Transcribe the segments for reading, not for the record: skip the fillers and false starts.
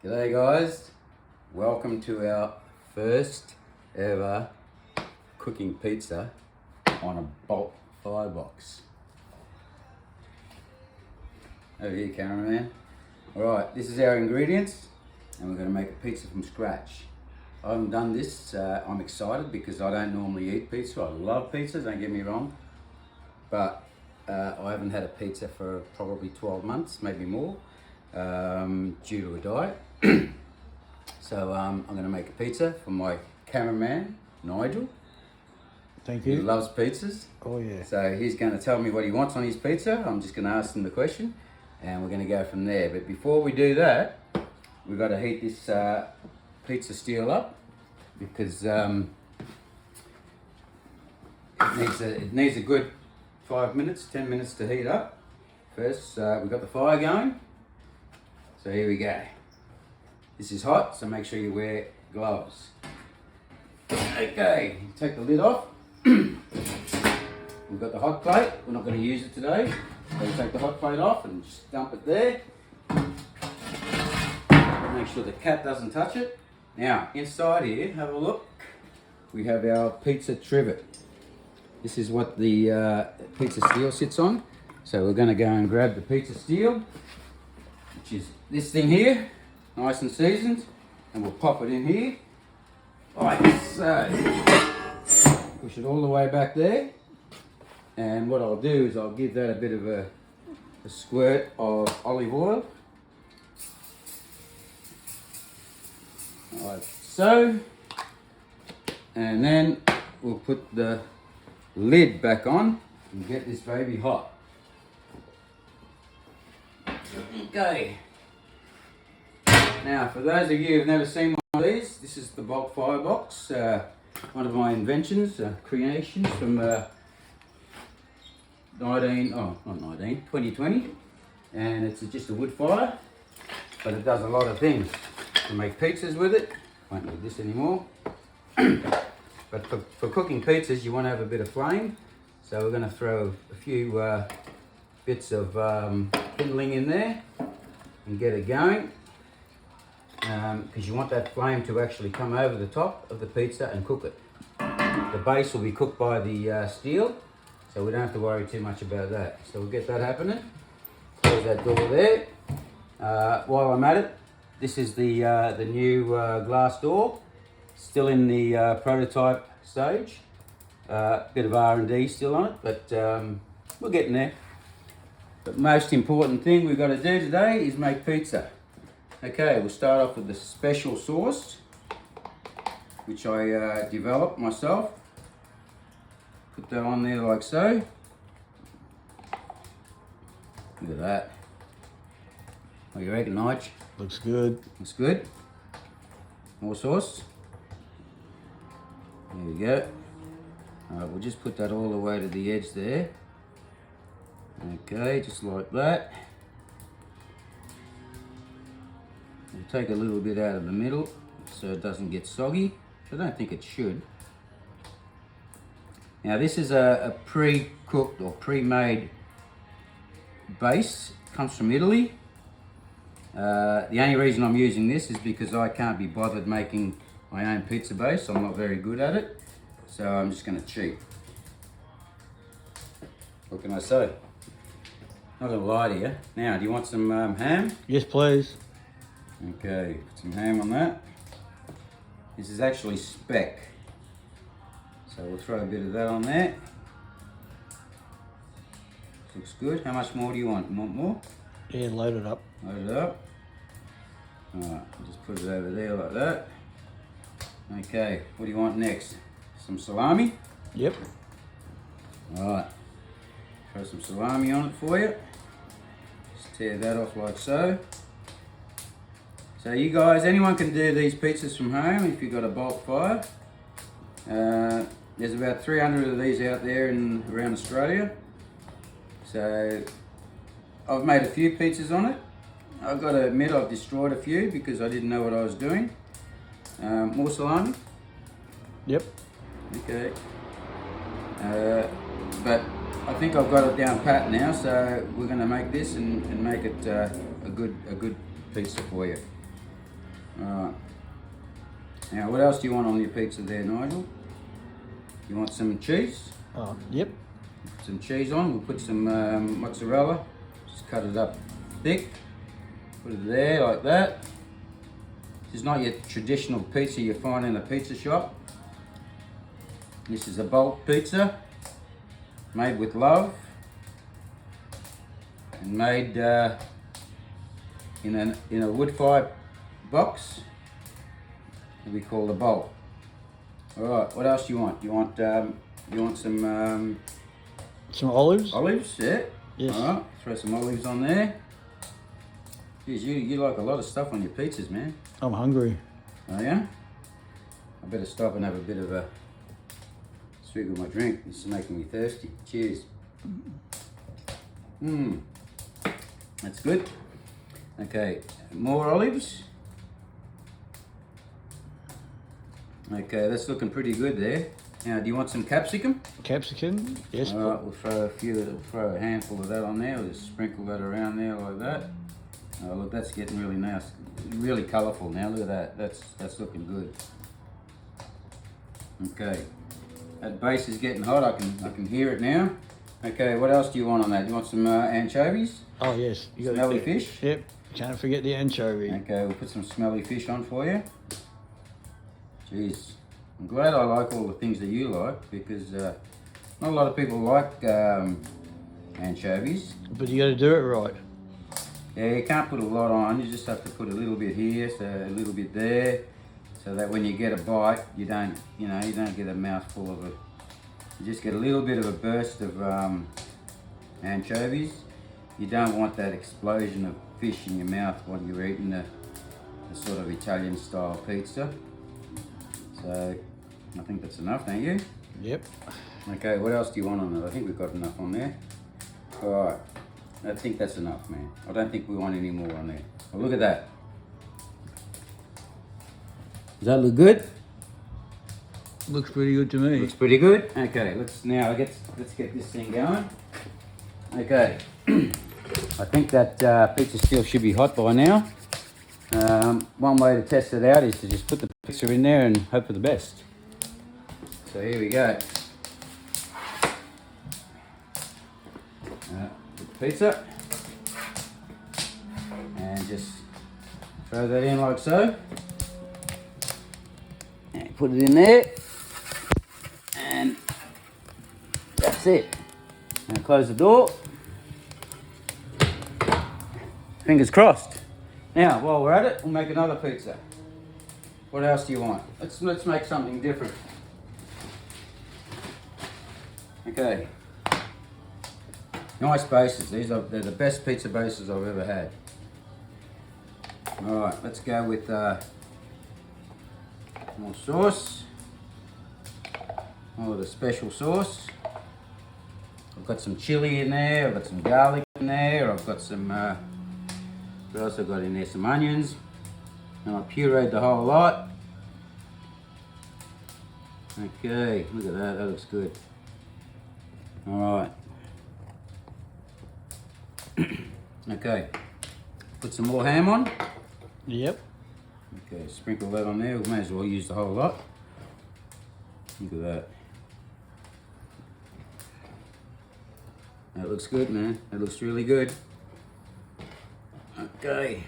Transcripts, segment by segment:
G'day guys, welcome to our first ever cooking pizza on a Bolt Firebox. Over here, cameraman. Alright, this is our ingredients and we're going to make a pizza from scratch. I haven't done this, I'm excited because I don't normally eat pizza. I love pizza, don't get me wrong, but I haven't had a pizza for probably 12 months, maybe more, due to a diet. So I'm going to make a pizza for my cameraman, Nigel. Thank you. He loves pizzas. Oh yeah. So he's going to tell me what he wants on his pizza. I'm just going to ask him the question and we're going to go from there. But before we do that, we've got to heat this pizza steel up because it needs a good 5 minutes, 10 minutes to heat up. First, we've got the fire going. So here we go. This is hot, so make sure you wear gloves. Okay, take the lid off. We've got the hot plate. We're not going to use it today. So we take the hot plate off and just dump it there. Make sure the cat doesn't touch it. Now, inside here, have a look. We have our pizza trivet. This is what the pizza steel sits on. So we're going to go and grab the pizza steel, which is this thing here. Nice and seasoned, and we'll pop it in here like so. Push it all the way back there, and what I'll do is I'll give that a bit of a squirt of olive oil like so, and then we'll put the lid back on and get this baby hot. Okay. Now, for those of you who've never seen one of these, this is the Bolt Firebox, one of my inventions, creations from 2020, and it's just a wood fire, but it does a lot of things. You can make pizzas with it. Won't need this anymore. But for cooking pizzas, you want to have a bit of flame, so we're going to throw a few bits of kindling in there and get it going. Because you want that flame to actually come over the top of the pizza and cook it. The base will be cooked by the steel, so we don't have to worry too much about that. So we'll get that happening. Close that door there. While I'm at it, this is the new glass door. Still in the prototype stage. Bit of R&D still on it, but we're getting there. But most important thing we've got to do today is make pizza. Okay, we'll start off with the special sauce, which I developed myself. Put that on there like so. Look at that. What do you reckon, Nige? Looks good. Looks good. More sauce. There we go. Alright, we'll just put that all the way to the edge there. Okay, just like that. We'll take a little bit out of the middle so it doesn't get soggy, which I don't think it should. Now this is a pre-cooked or pre-made base. It comes from Italy. The only reason I'm using this is because I can't be bothered making my own pizza base. I'm not very good at it, so I'm just going to cheat. What can I say? Not going to lie to you. Now, do you want some ham? Yes, please. Okay, put some ham on that. This is actually speck, so we'll throw a bit of that on there. Looks good. How much more do you want? You want more? Yeah, load it up. Load it up. Alright, just put it over there like that. Okay, what do you want next? Some salami? Yep. Alright, throw some salami on it for you. Just tear that off like so. So you guys, anyone can do these pizzas from home if you've got a Bolt Fire. There's about 300 of these out there around Australia. So I've made a few pizzas on it. I've got to admit I've destroyed a few because I didn't know what I was doing. More salami? Yep. Okay. But I think I've got it down pat now, so we're going to make this and make it a good pizza for you. Alright. Now, what else do you want on your pizza there, Nigel? You want some cheese? Yep. Put some cheese on. We'll put some mozzarella. Just cut it up thick. Put it there like that. This is not your traditional pizza you find in a pizza shop. This is a Bolt pizza, made with love, and made in a wood fire box that we call the Bolt. All right, what else do you want? You want some olives? olives? Yeah. Yes. All right, throw some olives on there. Geez, you like a lot of stuff on your pizzas, man. I'm hungry. Oh yeah? I better stop and have a bit of a swig of my drink. This is making me thirsty. Cheers. Mmm. That's good. Okay, more olives. Okay, that's looking pretty good there. Now, do you want some capsicum? Capsicum? Yes. All right, we'll throw a handful of that on there. We'll just sprinkle that around there like that. Oh, look, that's getting really nice, really colourful now. Look at that. That's looking good. Okay, that base is getting hot. I can hear it now. Okay, what else do you want on that? Do you want some anchovies? Oh yes. Smelly fish? Yep. Can't forget the anchovy. Okay, we'll put some smelly fish on for you. Jeez, I'm glad I like all the things that you like, because not a lot of people like anchovies. But you got to do it right. Yeah, you can't put a lot on. You just have to put a little bit here, so a little bit there, so that when you get a bite, you don't get a mouthful of it. You just get a little bit of a burst of anchovies. You don't want that explosion of fish in your mouth while you're eating the sort of Italian style pizza. So I think that's enough, don't you? Yep. Okay, what else do you want on it? I think we've got enough on there. All right, I think that's enough, man. I don't think we want any more on there. Well, look at that. Does that look good? Looks pretty good to me. Looks pretty good. Okay, let's get this thing going. Okay, I think that pizza still should be hot by now. One way to test it out is to just put the pizza in there and hope for the best. So here we go. Put the pizza and just throw that in like so. And put it in there. And that's it. Now close the door. Fingers crossed. Now, while we're at it, we'll make another pizza. What else do you want? Let's make something different. Okay. Nice bases. They're the best pizza bases I've ever had. All right, let's go with more sauce. More of the special sauce. I've got some chili in there. I've got some garlic in there. I've got some. What else I've got in there? Some onions. And I pureed the whole lot. Okay, look at that. That looks good. All right. Okay. Put some more ham on. Yep. Okay, sprinkle that on there. We may as well use the whole lot. Look at that. That looks good, man. That looks really good. Okay.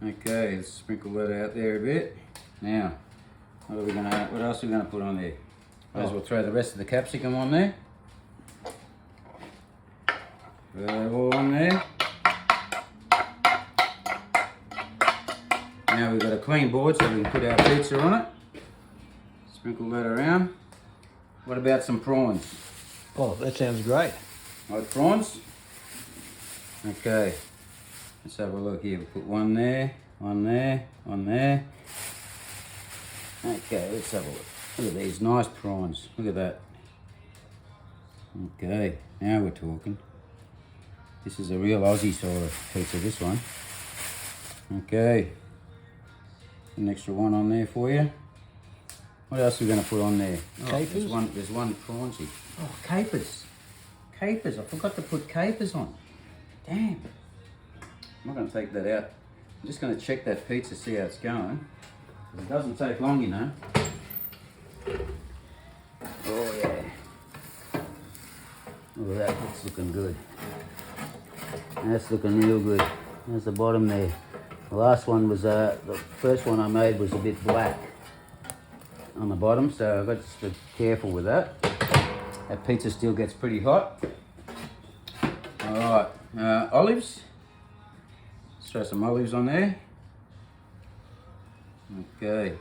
Okay, let's sprinkle that out there a bit. Now, what else are we gonna put on there? Might as well throw the rest of the capsicum on there. Throw that all on there. Now we've got a clean board so we can put our pizza on it. Sprinkle that around. What about some prawns? Oh, that sounds great. Like prawns? Okay. Let's have a look here. We'll put one there, one there, one there. Okay, let's have a look. Look at these nice prawns. Look at that. Okay, now we're talking. This is a real Aussie sort of pizza, this one. Okay. An extra one on there for you. What else are we going to put on there? Oh, Capers? There's one prawnsy. Oh, capers. Capers. I forgot to put capers on. Damn. I'm not going to take that out I'm just going to check that pizza, see how it's going. It doesn't take long, you know. Oh yeah. Look at that, that's looking good. That's looking real good. There's the bottom there. The last one was, the first one I made was a bit black on the bottom, so I've got to be careful with that. That pizza still gets pretty hot. Alright, olives. Let's throw some olives on there. Okay.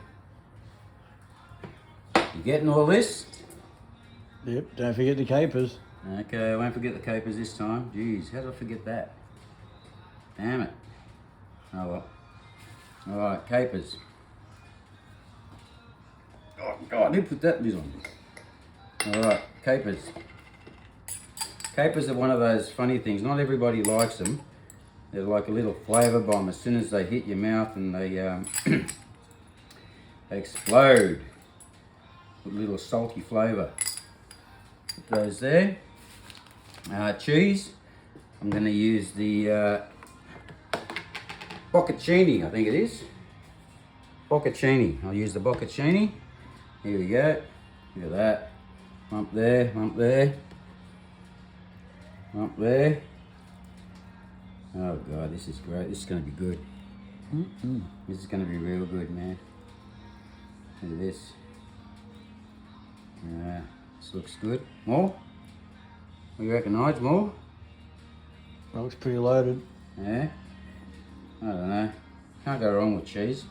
You getting all this? Yep, don't forget the capers. Okay, I won't forget the capers this time. Jeez, how did I forget that? Damn it. Oh well. Alright, capers. Oh God, who put that lid on? Alright, capers. Capers are one of those funny things. Not everybody likes them. They're like a little flavour bomb. As soon as they hit your mouth and they, they explode with a little salty flavour. Put those there. Cheese. I'm going to use the bocconcini, I think it is. Bocconcini. I'll use the bocconcini. Here we go. Look at that. Lump there, lump there. Lump there. Oh God, this is great. This is going to be good. This is going to be real good, man. Look at this. This looks good. More? What do you reckon, Nige? More? That looks pretty loaded. Yeah? I don't know. Can't go wrong with cheese.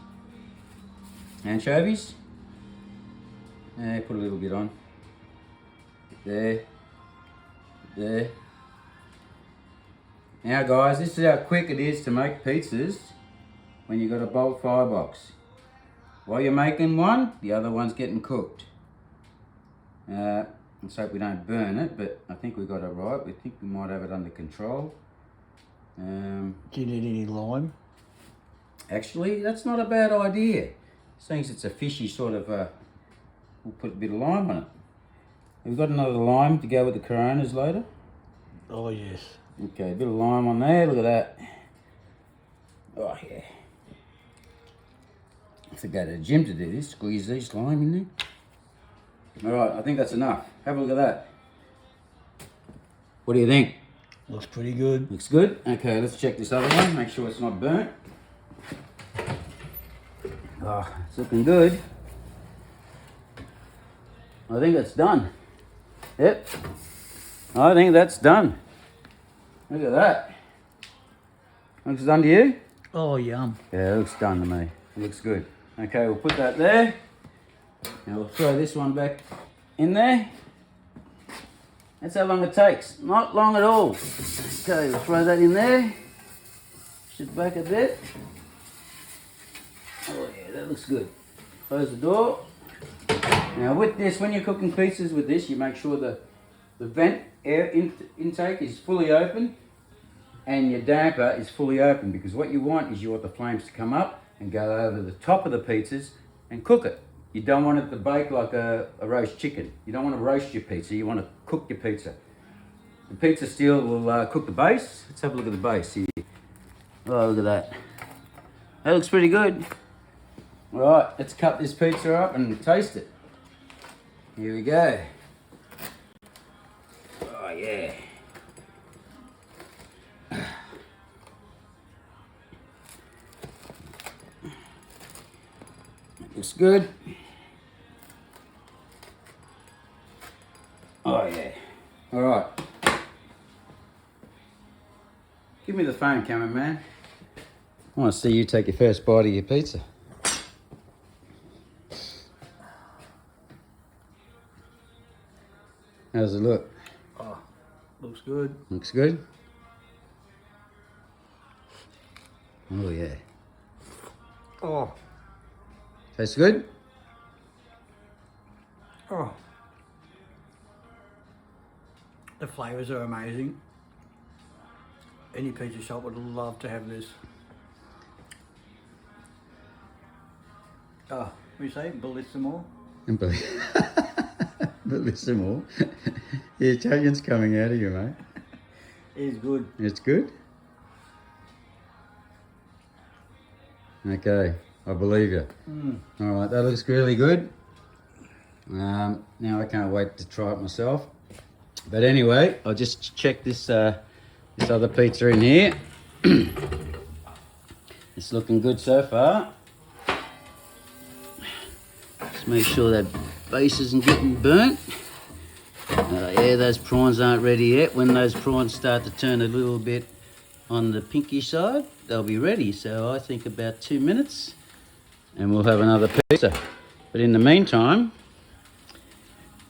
Anchovies? Yeah, put a little bit on. There. There. Now guys, this is how quick it is to make pizzas when you've got a Bolt Firebox. While you're making one, the other one's getting cooked. Let's hope we don't burn it, but I think we got it right. We think we might have it under control. Do you need any lime? Actually, that's not a bad idea. Since it's a fishy sort of, we'll put a bit of lime on it. We've got another lime to go with the Coronas later. Oh yes. Okay, a bit of lime on there, look at that. Oh yeah. I have to go to the gym to do this, squeeze these lime in there. Alright, I think that's enough. Have a look at that. What do you think? Looks pretty good. Looks good? Okay, let's check this other one, make sure it's not burnt. Oh, it's looking good. I think that's done. Yep. I think that's done. Look at that. Looks done to you? Oh, yum. Yeah, it looks done to me. It looks good. Okay, we'll put that there. Now we'll throw this one back in there. That's how long it takes. Not long at all. Okay, we'll throw that in there. Shift back a bit. Oh yeah, that looks good. Close the door. Now with this, when you're cooking pizzas with this, you make sure the vent air intake is fully open and your damper is fully open, because what you want is you want the flames to come up and go over the top of the pizzas and cook it. You don't want it to bake like a roast chicken. You don't want to roast your pizza, you want to cook your pizza. The pizza steel will cook the base. Let's have a look at the base here. Oh, look at that. That looks pretty good. All right, let's cut this pizza up and taste it. Here we go. Oh yeah. Looks good. Oh yeah. All right. Give me the phone, cameraman. I want to see you take your first bite of your pizza. How does it look? Oh, looks good. Looks good? Oh yeah. Oh. Tastes good? Oh. The flavours are amazing. Any pizza shop would love to have this. Oh, what do you say? Bellissimo? Bellissimo. The Italian's coming out of you, mate. It is good. It's good? Okay, I believe you. All right, that looks really good. Now I can't wait to try it myself. But anyway, I'll just check this this other pizza in here. It's looking good so far. Just make sure that base isn't getting burnt. Yeah, those prawns aren't ready yet. When those prawns start to turn a little bit on the pinky side, they'll be ready. So I think about 2 minutes and we'll have another pizza. But in the meantime,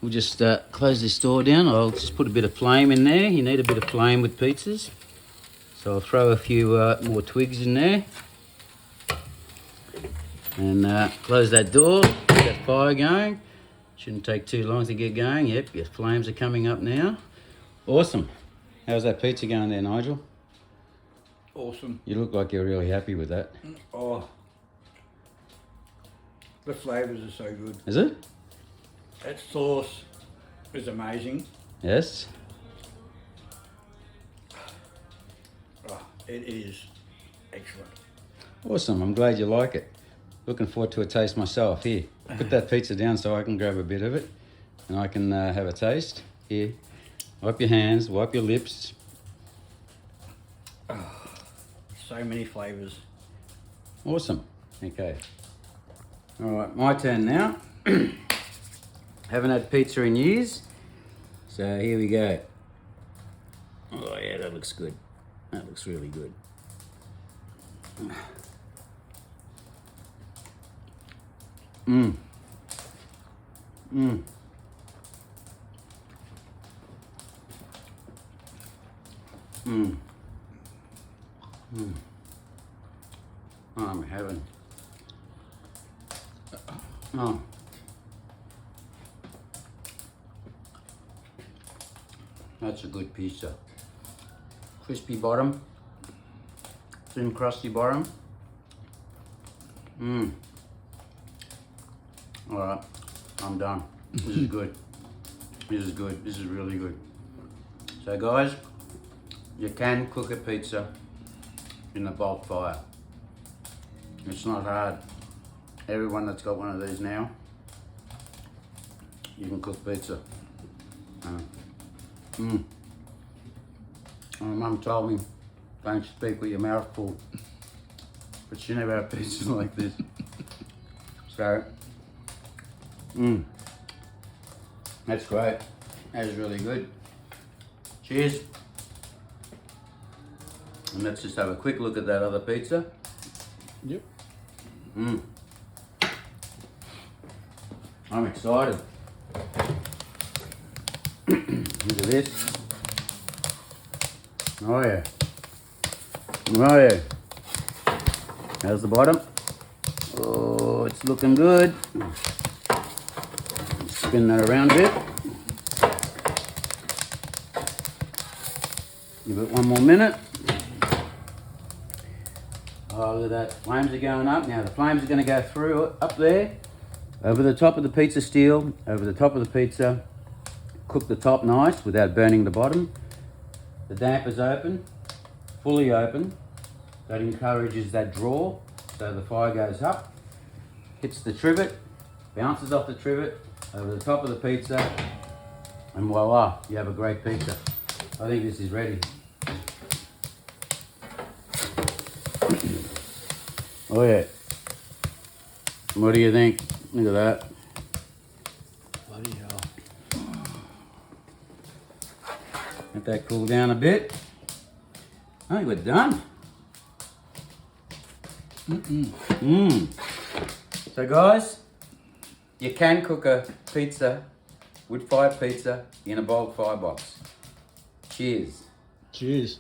we'll just close this door down. I'll just put a bit of flame in there. You need a bit of flame with pizzas. So I'll throw a few more twigs in there. And close that door, get that fire going. Shouldn't take too long to get going. Yep, your flames are coming up now. Awesome. How's that pizza going there, Nigel? Awesome. You look like you're really happy with that. Oh, the flavours are so good. Is it? That sauce is amazing. Yes. Oh, it is excellent. Awesome. I'm glad you like it. Looking forward to a taste myself. Here, put that pizza down so I can grab a bit of it and I can have a taste. Here, wipe your hands, wipe your lips. So many flavours. Awesome. Okay. All right, my turn now. Haven't had pizza in years. So here we go. Oh yeah, that looks good. That looks really good. Mmm. Mmm. Mmm. Mmm. Oh, I'm in heaven. Oh. That's a good pizza. Crispy bottom. Thin crusty bottom. Mmm. Alright, I'm done. This is good. This is good. This is really good. So guys, you can cook a pizza in a Bolt fire. It's not hard. Everyone that's got one of these now, you can cook pizza. My mum told me, don't speak with your mouth full. But she never had pizza like this. So, that's great. That's really good. Cheers. And let's just have a quick look at that other pizza. Yep. I'm excited. Look at this. Oh yeah. Oh yeah. How's the bottom? Oh, it's looking good. Spin that around a bit. Give it one more minute. Oh, look at that. Flames are going up. Now the flames are going to go through up there, over the top of the pizza steel, over the top of the pizza. Cook the top nice without burning the bottom. The damper's open, fully open. That encourages that draw, so the fire goes up, hits the trivet, bounces off the trivet, over the top of the pizza, and voila, you have a great pizza. I think this is ready. Oh yeah. What do you think? Look at that. Bloody hell. Let that cool down a bit. I think we're done. So guys, you can cook a pizza, wood-fired pizza, in a Bolt Firebox. Cheers. Cheers.